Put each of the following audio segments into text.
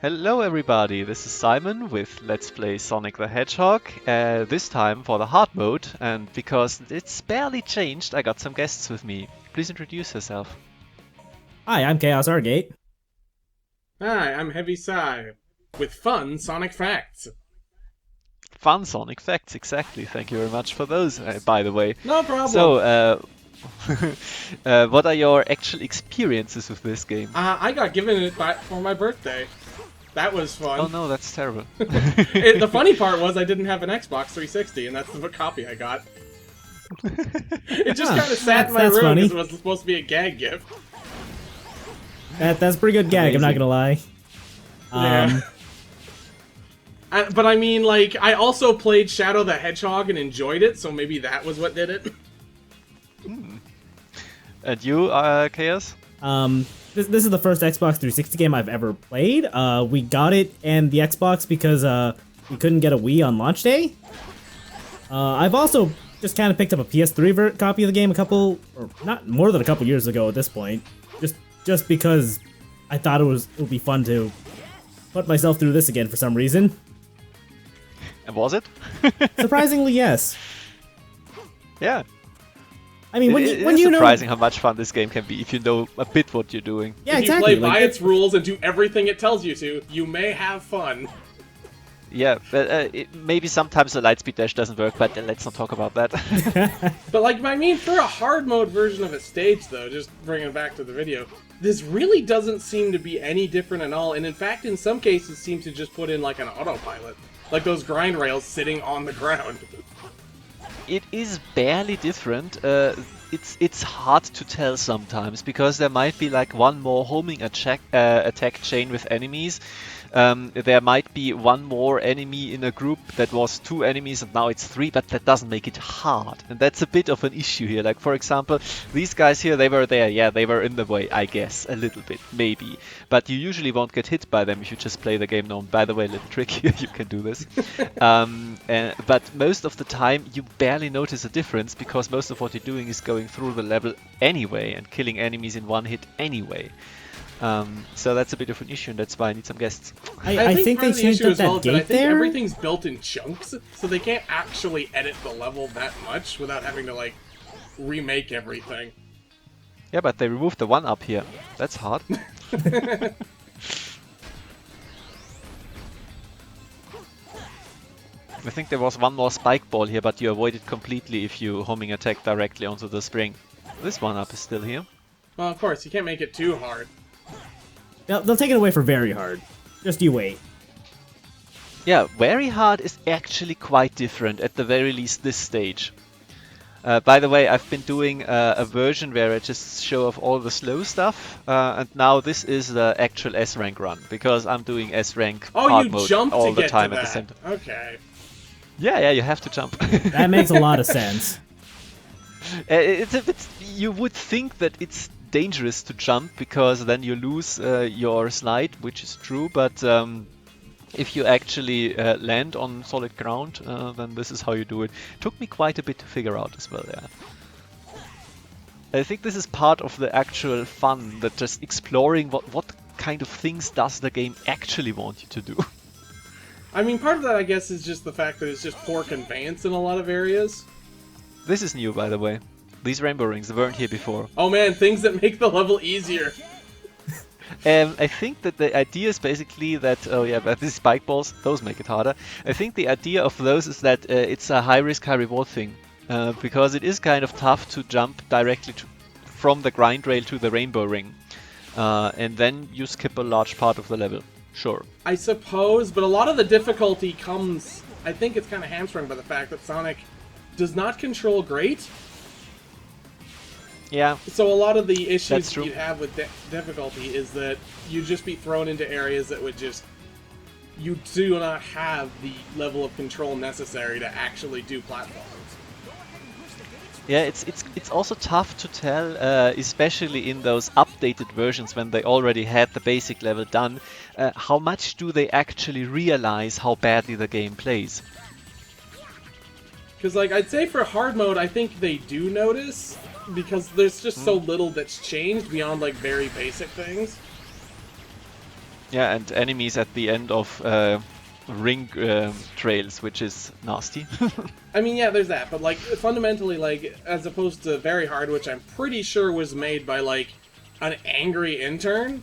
Hello everybody, this is Simon with Let's Play Sonic the Hedgehog, this time for the hard mode, and because it's barely changed, I got some guests with me. Please introduce yourself. Hi, I'm Chaos Argate. Hi, I'm Heavy Sigh, with fun Sonic facts. Fun Sonic facts, exactly. Thank you very much for those, by the way. No problem. So, what are your actual experiences with this game? I got given it for my birthday. That was fun. Oh no, that's terrible. The funny part was I didn't have an Xbox 360, and that's the copy I got. It just kind of sat in my room because it was supposed to be a gag gift. That's a pretty good gag, amazing. I'm not gonna lie. Yeah. But I mean, like, I also played Shadow the Hedgehog and enjoyed it, so maybe that was what did it. And you, Chaos? This is the first Xbox 360 game I've ever played. We got it and the Xbox because we couldn't get a Wii on launch day. I've also just kind of picked up a PS3 copy of the game not more than a couple years ago at this point. Just because I thought it would be fun to put myself through this again for some reason. And was it? Surprisingly, yes. Yeah. I mean, when it's you know, surprising how much fun this game can be if you know a bit what you're doing. Yeah, if you play by its rules and do everything it tells you to, you may have fun. Yeah, but maybe sometimes the Lightspeed Dash doesn't work, but let's not talk about that. But like, I mean, for a hard mode version of a stage, though, just bringing it back to the video, this really doesn't seem to be any different at all, and in fact, in some cases, seems to just put in like an autopilot, like those grind rails sitting on the ground. It is barely different. It's hard to tell sometimes because there might be like one more homing attack chain with enemies. There might be one more enemy in a group that was 2 enemies and now it's 3, but that doesn't make it hard. And that's a bit of an issue here. Like, for example, these guys here, they were there. Yeah, they were in the way, I guess, a little bit, maybe. But you usually won't get hit by them if you just play the game known. By the way, little trick here, you can do this. But most of the time, you barely notice a difference because most of what you're doing is going through the level anyway and killing enemies in one hit anyway. So that's a bit of an issue, and that's why I need some guests. I think they changed up that gate I think there. everything's built in chunks, so they can't actually edit the level that much without having to, like, remake everything. Yeah, but they removed the 1-up here. That's hard. I think there was one more spike ball here, but you avoid it completely if you homing attack directly onto the spring. This 1-up is still here. Well, of course, you can't make it too hard. They'll take it away for very hard. Just you wait. Yeah, very hard is actually quite different, at the very least this stage. By the way, I've been doing a version where I just show off all the slow stuff, and now this is the actual S-rank run, because I'm doing S-rank hard mode all the time at the same time. Okay. Yeah, you have to jump. That makes a lot of sense. You would think that it's dangerous to jump because then you lose your slide, which is true, but if you actually land on solid ground, then this is how you do it. Took me quite a bit to figure out as well, yeah. I think this is part of the actual fun, that just exploring what kind of things does the game actually want you to do. I mean, part of that, I guess, is just the fact that it's just poor conveyance in a lot of areas. This is new, by the way. These rainbow rings weren't here before. Oh man, things that make the level easier. I think that the idea is basically that, but these spike balls, those make it harder. I think the idea of those is that it's a high risk, high reward thing. Because it is kind of tough to jump directly from the grind rail to the rainbow ring. And then you skip a large part of the level. Sure. I suppose, but a lot of the difficulty comes, I think it's kind of hamstrung by the fact that Sonic does not control great. Yeah. So a lot of the issues you'd have with difficulty is that you'd just be thrown into areas that would just... You do not have the level of control necessary to actually do platforms. Yeah, it's also tough to tell, especially in those updated versions when they already had the basic level done, how much do they actually realize how badly the game plays. Because, like, I'd say for hard mode, I think they do notice, because there's just so little that's changed beyond, like, very basic things. Yeah, and enemies at the end of ring trails, which is nasty. I mean, yeah, there's that, but like fundamentally, like as opposed to Very Hard, which I'm pretty sure was made by like an angry intern.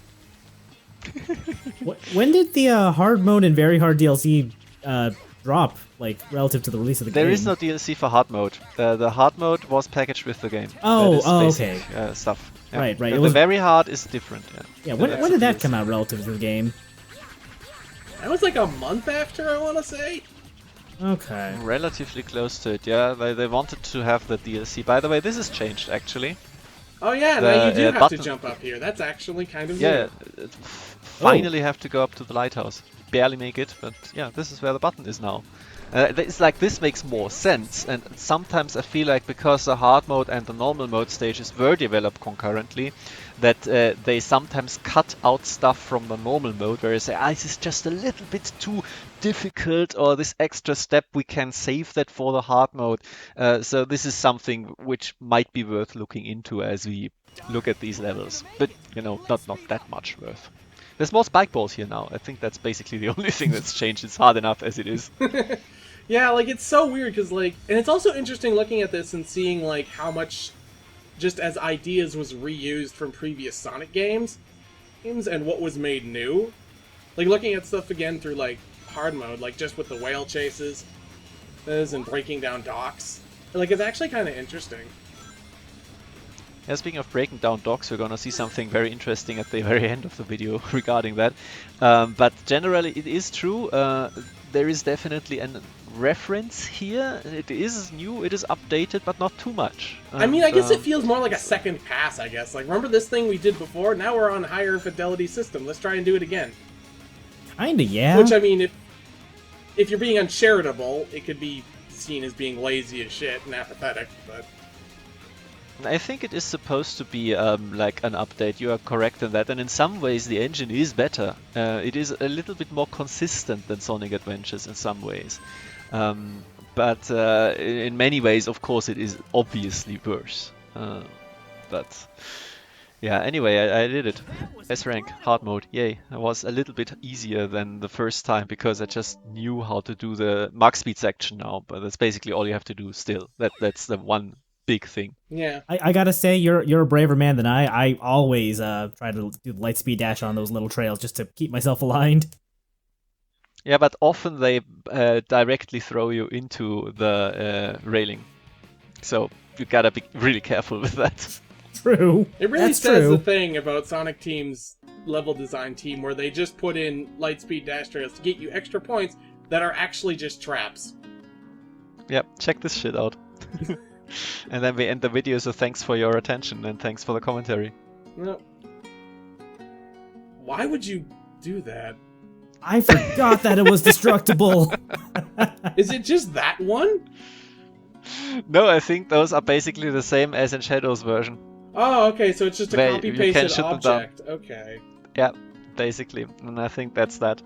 When did the hard mode and very hard DLC drop, like relative to the release of the game? There is no DLC for hard mode. The hard mode was packaged with the game. Oh, That is okay. basic, stuff. Yeah. Right. The, It was very hard is different. Yeah. Yeah. That's When the did that DLC. come out relative to the game? That was like a month after, I want to say. Okay. Relatively close to it. Yeah, they wanted to have the DLC. By the way, this has changed actually. Oh yeah, The, now you do have button- to jump up here. That's actually kind of Yeah, new. finally have to go up to the lighthouse. Barely make it, but yeah, this is where the button is now. It's like this makes more sense, and sometimes I feel like because the hard mode and the normal mode stages were developed concurrently, that they sometimes cut out stuff from the normal mode, where they say, this is just a little bit too difficult, or this extra step, we can save that for the hard mode. So this is something which might be worth looking into as we look at these levels, but you know, not that much worth. There's more spike balls here now. I think that's basically the only thing that's changed. It's hard enough as it is. Yeah, like it's so weird because like, and it's also interesting looking at this and seeing like how much, just as ideas was reused from previous Sonic games, and what was made new. Like looking at stuff again through like hard mode, like just with the whale chases, and breaking down docks. Like it's actually kind of interesting. Yeah, speaking of breaking down docks, we're gonna see something very interesting at the very end of the video regarding that. But generally, it is true. There is definitely a reference here. It is new, it is updated, but not too much. I mean, I guess it feels more like a second pass, I guess. Like, remember this thing we did before? Now we're on higher fidelity system. Let's try and do it again. Kinda, yeah. Which, I mean, if you're being uncharitable, it could be seen as being lazy as shit and apathetic, but... I think it is supposed to be like an update. You are correct in that, and in some ways the engine is better. It is a little bit more consistent than Sonic Adventures in some ways, but in many ways, of course, it is obviously worse. But yeah, anyway, I did it. S rank, hard mode, yay! It was a little bit easier than the first time because I just knew how to do the max speed section now. But that's basically all you have to do. Still, that's the one big thing. Yeah. I gotta say, you're a braver man than I. I always try to do the light speed dash on those little trails just to keep myself aligned. Yeah, but often they directly throw you into the railing, so you gotta be really careful with that. True. It really That's says true. the thing about Sonic Team's level design team where they just put in Lightspeed dash trails to get you extra points that are actually just traps. Yep, check this shit out. And then we end the video, so thanks for your attention and thanks for the commentary. No. Why would you do that? I forgot that it was destructible. Is it just that one? No, I think those are basically the same as in Shadow's version. Oh, okay, so it's just a Where you can copy-pasted shoot them down. object. Okay. Yeah, basically. And I think that's that.